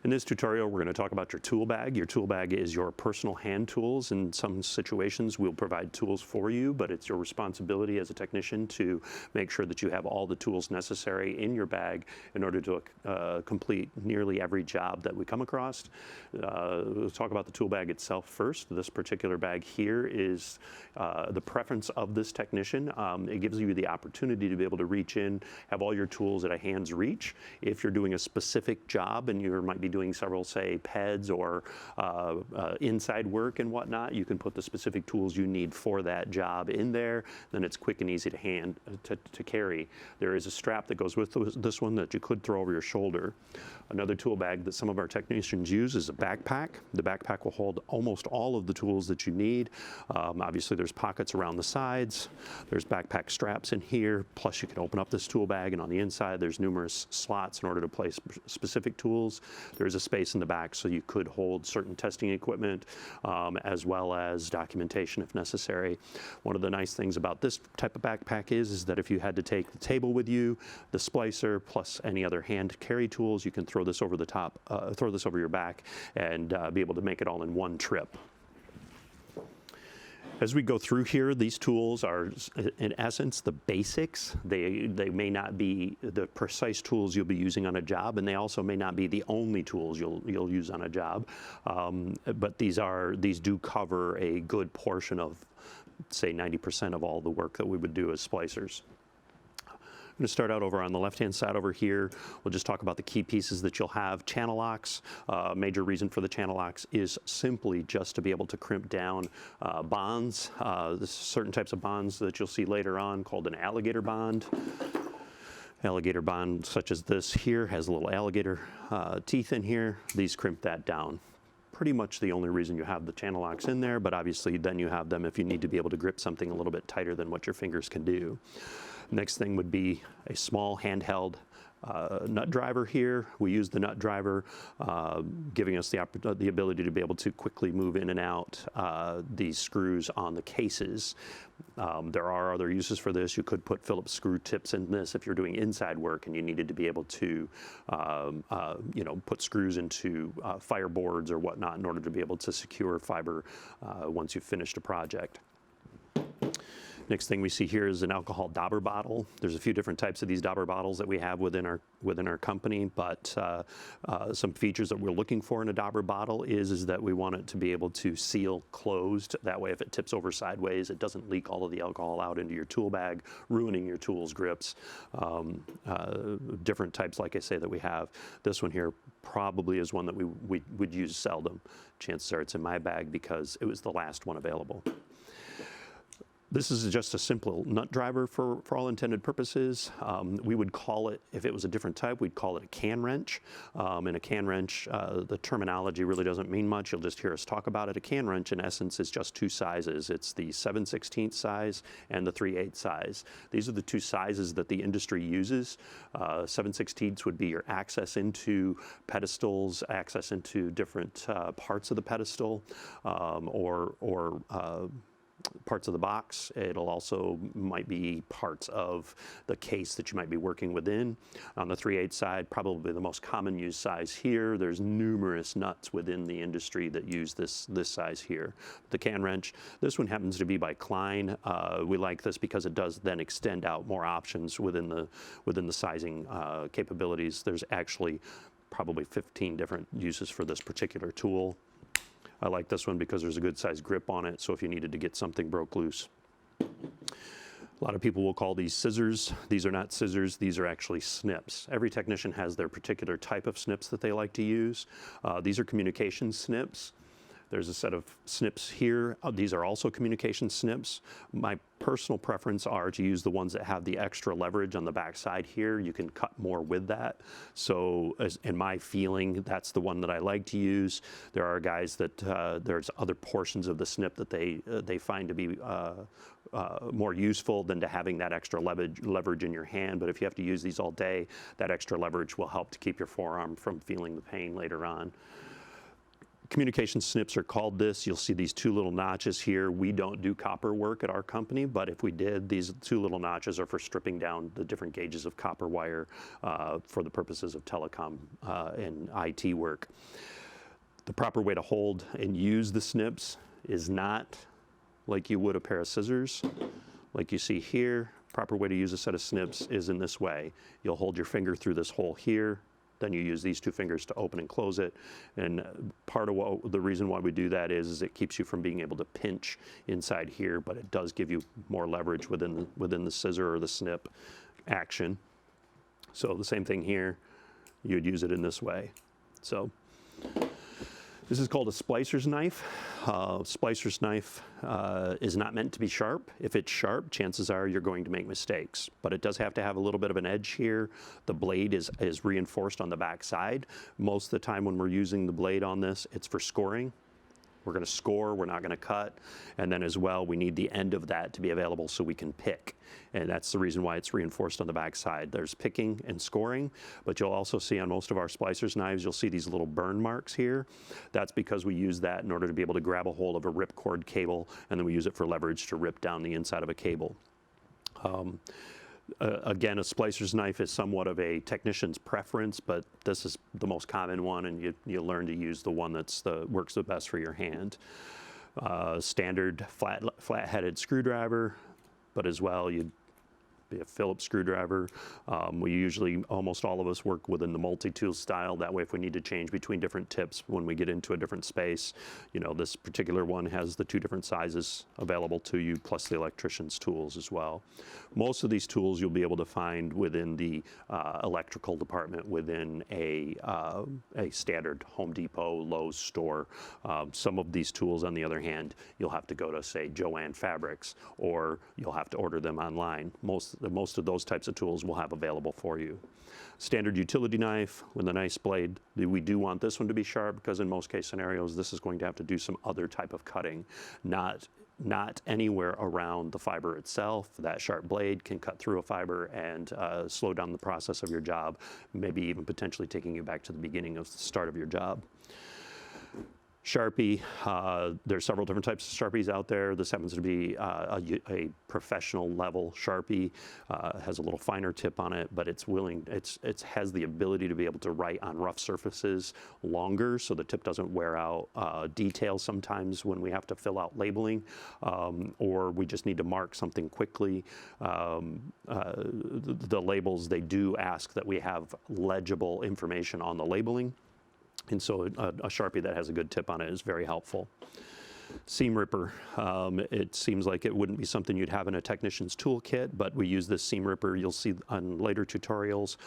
In this tutorial, we're going to talk about your tool bag. Your tool bag is your personal hand tools. In some situations, we'll provide tools for you, but it's your responsibility as a technician to make sure that you have all the tools necessary in your bag in order to complete nearly every job that we come across. We'll talk about the tool bag itself first. This particular bag here is the preference of this technician. It gives you the opportunity to be able to reach in, have all your tools at a hand's reach. If you're doing a specific job and you might be doing several, say, PEDs or inside work and whatnot, you can put the specific tools you need for that job in there. Then it's quick and easy to carry. There is a strap that goes with this one that you could throw over your shoulder. Another tool bag that some of our technicians use is a backpack. The backpack will hold almost all of the tools that you need. Obviously, there's pockets around the sides. There's backpack straps in here. Plus, you can open up this tool bag, and on the inside, there's numerous slots in order to place specific tools. There's a space in the back, so you could hold certain testing equipment as well as documentation if necessary. One of the nice things about this type of backpack is that if you had to take the table with you, the splicer, plus any other hand carry tools, you can throw this over the top, throw this over your back, and be able to make it all in one trip. As we go through here, these tools are, in essence, the basics. They may not be the precise tools you'll be using on a job, and they also may not be the only tools you'll use on a job. But these do cover a good portion of, say, 90% of all the work that we would do as splicers. I'm going to start out over on the left-hand side over here. We'll just talk about the key pieces that you'll have. Channel locks. Major reason for the channel locks is simply just to be able to crimp down bonds. There's certain types of bonds that you'll see later on called an alligator bond. Alligator bond such as this here has a little alligator teeth in here. These crimp that down. Pretty much the only reason you have the channel locks in there, but obviously then you have them if you need to be able to grip something a little bit tighter than what your fingers can do. Next thing would be a small handheld nut driver here. We use the nut driver, giving us the ability to be able to quickly move in and out these screws on the cases. There are other uses for this. You could put Phillips screw tips in this if you're doing inside work and you needed to be able to put screws into fireboards or whatnot in order to be able to secure fiber once you've finished a project. Next thing we see here is an alcohol dauber bottle. There's a few different types of these dauber bottles that we have within our company, but some features that we're looking for in a dauber bottle is that we want it to be able to seal closed. That way, if it tips over sideways, it doesn't leak all of the alcohol out into your tool bag, ruining your tools grips. Different types, like I say, that we have. This one here probably is one that we would use seldom. Chances are it's in my bag because it was the last one available. This is just a simple nut driver for all intended purposes. We would call it, if it was a different type, we'd call it a can wrench. And a can wrench, the terminology really doesn't mean much. You'll just hear us talk about it. A can wrench, in essence, is just two sizes. It's the 7/16 size and the 3/8 size. These are the two sizes that the industry uses. 7/16 would be your access into pedestals, access into different parts of the pedestal, or parts of the box. It'll also might be parts of the case that you might be working within. On the 3/8 side, probably the most common used size here. There's numerous nuts within the industry that use this size here. The can wrench, this one happens to be by Klein. We like this because it does then extend out more options within the sizing capabilities. There's actually probably 15 different uses for this particular tool. I like this one because there's a good size grip on it, so if you needed to get something broke loose. A lot of people will call these scissors. These are not scissors, these are actually snips. Every technician has their particular type of snips that they like to use. These are communication snips. There's a set of snips here. These are also communication snips. My personal preference are to use the ones that have the extra leverage on the back side here. You can cut more with that. So in my feeling, that's the one that I like to use. There are guys that there's other portions of the snip that they find to be more useful than to having that extra leverage in your hand. But if you have to use these all day, that extra leverage will help to keep your forearm from feeling the pain later on. Communication snips are called this. You'll see these two little notches here. We don't do copper work at our company, but if we did, these two little notches are for stripping down the different gauges of copper wire for the purposes of telecom and IT work. The proper way to hold and use the snips is not like you would a pair of scissors. Like you see here, proper way to use a set of snips is in this way. You'll hold your finger through this hole here, then you use these two fingers to open and close it. And part of the reason why we do that is it keeps you from being able to pinch inside here, but it does give you more leverage within the scissor or the snip action. So the same thing here, you'd use it in this way. So this is called a splicer's knife. Splicer's knife is not meant to be sharp. If it's sharp, chances are you're going to make mistakes. But it does have to have a little bit of an edge here. The blade is reinforced on the back side. Most of the time when we're using the blade on this, it's for scoring. We're going to score, we're not going to cut. And then as well, we need the end of that to be available so we can pick. And that's the reason why it's reinforced on the back side. There's picking and scoring, but you'll also see on most of our splicers knives, you'll see these little burn marks here. That's because we use that in order to be able to grab a hold of a ripcord cable, and then we use it for leverage to rip down the inside of a cable. Again, a splicer's knife is somewhat of a technician's preference, but this is the most common one, and you learn to use the one that's works the best for your hand. Standard flat-headed screwdriver, but as well you'd be a Phillips screwdriver. We usually, almost all of us work within the multi-tool style. That way, if we need to change between different tips when we get into a different space, you know, this particular one has the two different sizes available to you, plus the electrician's tools as well. Most of these tools you'll be able to find within the electrical department within a standard Home Depot, Lowe's store. Some of these tools, on the other hand, you'll have to go to, say, Jo-Ann Fabrics, or you'll have to order them online. Most of those types of tools we'll have available for you. Standard utility knife with a nice blade. We do want this one to be sharp because in most case scenarios, this is going to have to do some other type of cutting, not anywhere around the fiber itself. That sharp blade can cut through a fiber and slow down the process of your job, maybe even potentially taking you back to the beginning of the start of your job. Sharpie, there's several different types of Sharpies out there. This happens to be a professional level Sharpie. Has a little finer tip on it, but it has the ability to be able to write on rough surfaces longer, so the tip doesn't wear out. Details sometimes when we have to fill out labeling, or we just need to mark something quickly. The labels, they do ask that we have legible information on the labeling. And so a Sharpie that has a good tip on it is very helpful. Seam ripper, it seems like it wouldn't be something you'd have in a technician's toolkit, but we use this seam ripper. You'll see on later tutorials.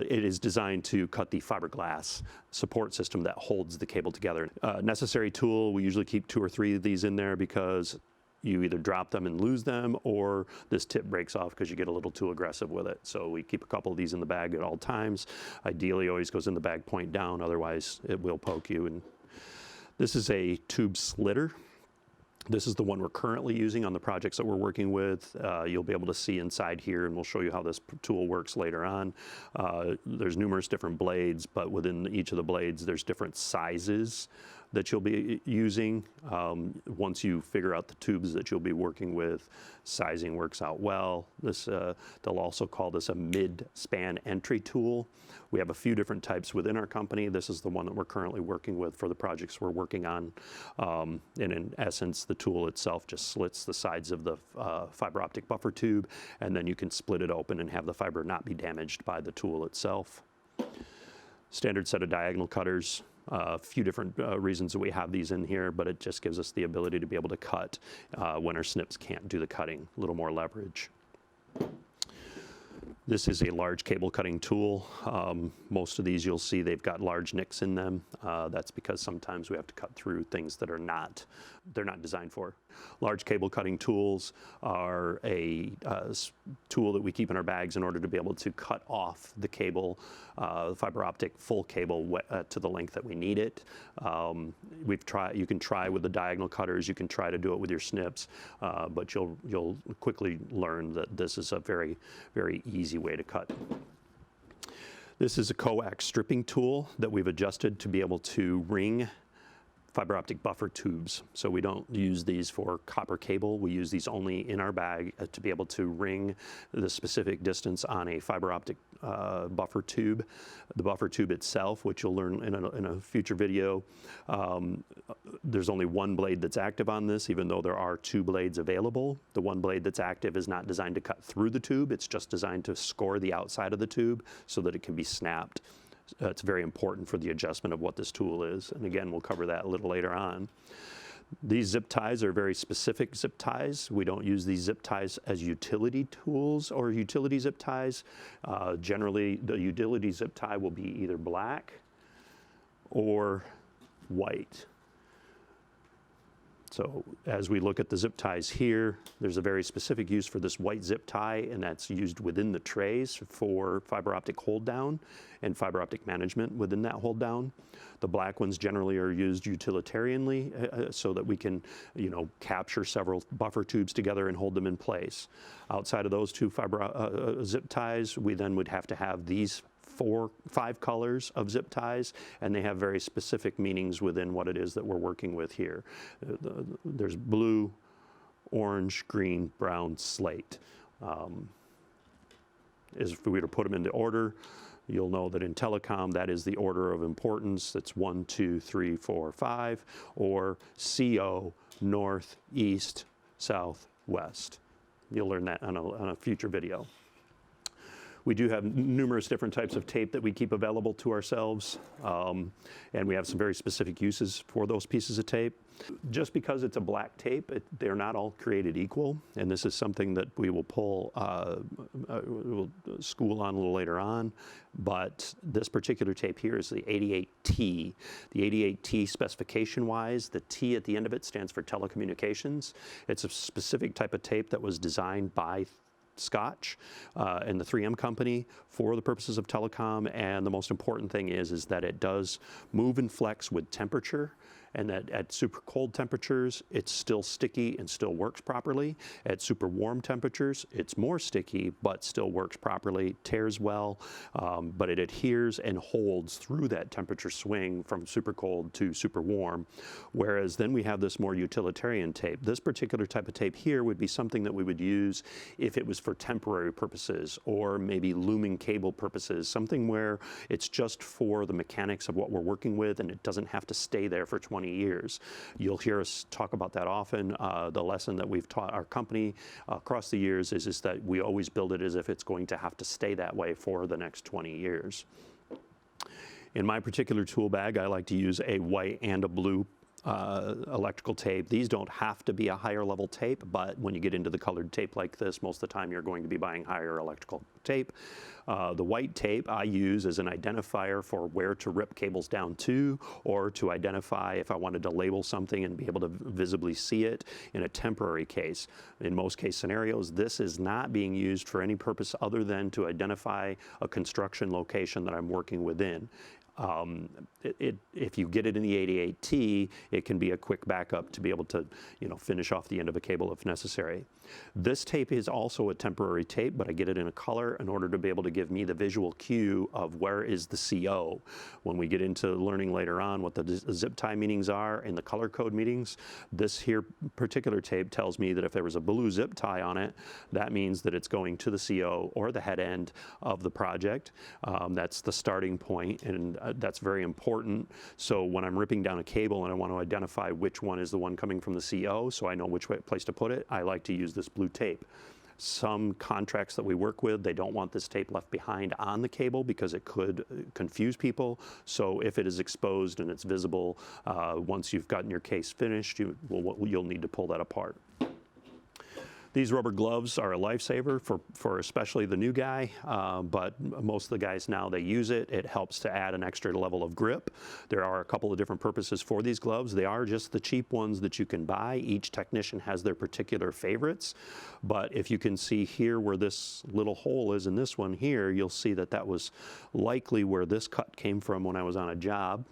It is designed to cut the fiberglass support system that holds the cable together. Necessary tool, we usually keep 2 or 3 of these in there because you either drop them and lose them, or this tip breaks off because you get a little too aggressive with it. So we keep a couple of these in the bag at all times. Ideally, always goes in the bag point down, otherwise it will poke you. And this is a tube slitter. This is the one we're currently using on the projects that we're working with. You'll be able to see inside here, and we'll show you how this tool works later on. There's numerous different blades, but within each of the blades, there's different sizes that you'll be using. Once you figure out the tubes that you'll be working with, sizing works out well. They'll also call this a mid-span entry tool. We have a few different types within our company. This is the one that we're currently working with for the projects we're working on. And in essence, the tool itself just slits the sides of the fiber optic buffer tube, and then you can split it open and have the fiber not be damaged by the tool itself. Standard set of diagonal cutters. A few different reasons that we have these in here, but it just gives us the ability to be able to cut when our snips can't do the cutting, a little more leverage. This is a large cable cutting tool. Most of these you'll see they've got large nicks in them. That's because sometimes we have to cut through things that they're not designed for. Large cable cutting tools are a tool that we keep in our bags in order to be able to cut off the cable, fiber optic full cable to the length that we need it. You can try with the diagonal cutters, you can try to do it with your snips, but you'll quickly learn that this is a very, very easy way to cut. This is a coax stripping tool that we've adjusted to be able to ring fiber optic buffer tubes. So we don't use these for copper cable. We use these only in our bag to be able to ring the specific distance on a fiber optic buffer tube. The buffer tube itself, which you'll learn in a future video, there's only one blade that's active on this, even though there are 2 blades available. The one blade that's active is not designed to cut through the tube. It's just designed to score the outside of the tube so that it can be snapped. It's very important for the adjustment of what this tool is. And again, we'll cover that a little later on. These zip ties are very specific zip ties. We don't use these zip ties as utility tools or utility zip ties. Generally, the utility zip tie will be either black or white. So as we look at the zip ties here, there's a very specific use for this white zip tie, and that's used within the trays for fiber optic hold down and fiber optic management within that hold down. The black ones generally are used utilitarianly so that we can, capture several buffer tubes together and hold them in place. Outside of those 2 fiber zip ties, we then would have to have these 5 colors of zip ties, and they have very specific meanings within what it is that we're working with here. There's blue, orange, green, brown, slate. If we were to put them into order, you'll know that in telecom, that is the order of importance. It's 1, 2, 3, 4, 5, or CO, north, east, south, west. You'll learn that on a future video. We do have numerous different types of tape that we keep available to ourselves, and we have some very specific uses for those pieces of tape. Just because it's a black tape, they're not all created equal, and this is something that we will we'll school on a little later on, but this particular tape here is the 88T. The 88T specification-wise, the T at the end of it stands for telecommunications. It's a specific type of tape that was designed by Scotch and the 3M company for the purposes of telecom, and the most important thing is that it does move and flex with temperature, and that at super cold temperatures it's still sticky and still works properly. At super warm temperatures it's more sticky but still works properly, tears well, but it adheres and holds through that temperature swing from super cold to super warm. Whereas then we have this more utilitarian tape. This particular type of tape here would be something that we would use if it was for temporary purposes or maybe looming cable purposes, something where it's just for the mechanics of what we're working with and it doesn't have to stay there for 20 years. You'll hear us talk about that often. The lesson that we've taught our company across the years is that we always build it as if it's going to have to stay that way for the next 20 years. In my particular tool bag, I like to use a white and a blue electrical tape. These don't have to be a higher level tape, but when you get into the colored tape like this, most of the time you're going to be buying higher electrical tape. The white tape I use as an identifier for where to rip cables down to, or to identify if I wanted to label something and be able to visibly see it in a temporary case. In most case scenarios, this is not being used for any purpose other than to identify a construction location that I'm working within. If you get it in the 88T, it can be a quick backup to be able to, finish off the end of a cable if necessary. This tape is also a temporary tape, but I get it in a color in order to be able to give me the visual cue of where is the CO. When we get into learning later on what the zip tie meanings are and the color code meanings, this here particular tape tells me that if there was a blue zip tie on it, that means that it's going to the CO or the head end of the project. That's the starting point, and that's very important. So when I'm ripping down a cable and I want to identify which one is the one coming from the CO, so I know which place to put it, I like to use this blue tape. Some contracts that we work with, they don't want this tape left behind on the cable because it could confuse people. So if it is exposed and it's visible, once you've gotten your case finished, you'll need to pull that apart. These rubber gloves are a lifesaver for especially the new guy, but most of the guys now, they use it. It helps to add an extra level of grip. There are a couple of different purposes for these gloves. They are just the cheap ones that you can buy. Each technician has their particular favorites, but if you can see here where this little hole is in this one here, you'll see that that was likely where this cut came from when I was on a job,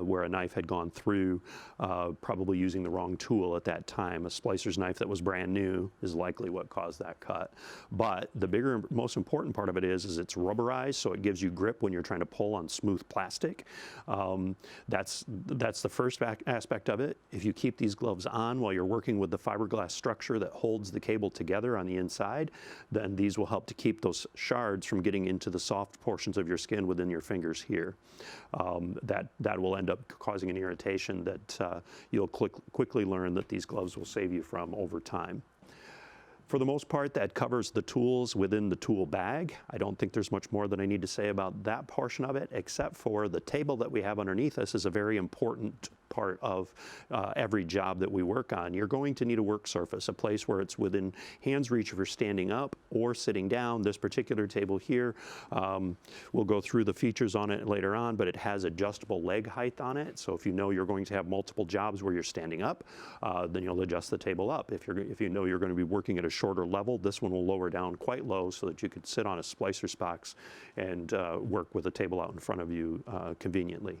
where a knife had gone through, probably using the wrong tool at that time. A splicer's knife that was brand new is likely what caused that cut. But the bigger, most important part of it is it's rubberized, so it gives you grip when you're trying to pull on smooth plastic. That's the first aspect of it. If you keep these gloves on while you're working with the fiberglass structure that holds the cable together on the inside, then these will help to keep those shards from getting into the soft portions of your skin within your fingers here. That will end up causing an irritation that you'll quickly learn that these gloves will save you from over time. For the most part, that covers the tools within the tool bag. I don't think there's much more that I need to say about that portion of it, except for the table that we have underneath us is a very important part of every job that we work on. You're going to need a work surface, a place where it's within hand's reach if you're standing up or sitting down. This particular table here, we'll go through the features on it later on, but it has adjustable leg height on it. So if you know you're going to have multiple jobs where you're standing up, then you'll adjust the table up. If you know you're going to be working at a shorter level, this one will lower down quite low so that you could sit on a splicer's box and work with a table out in front of you conveniently.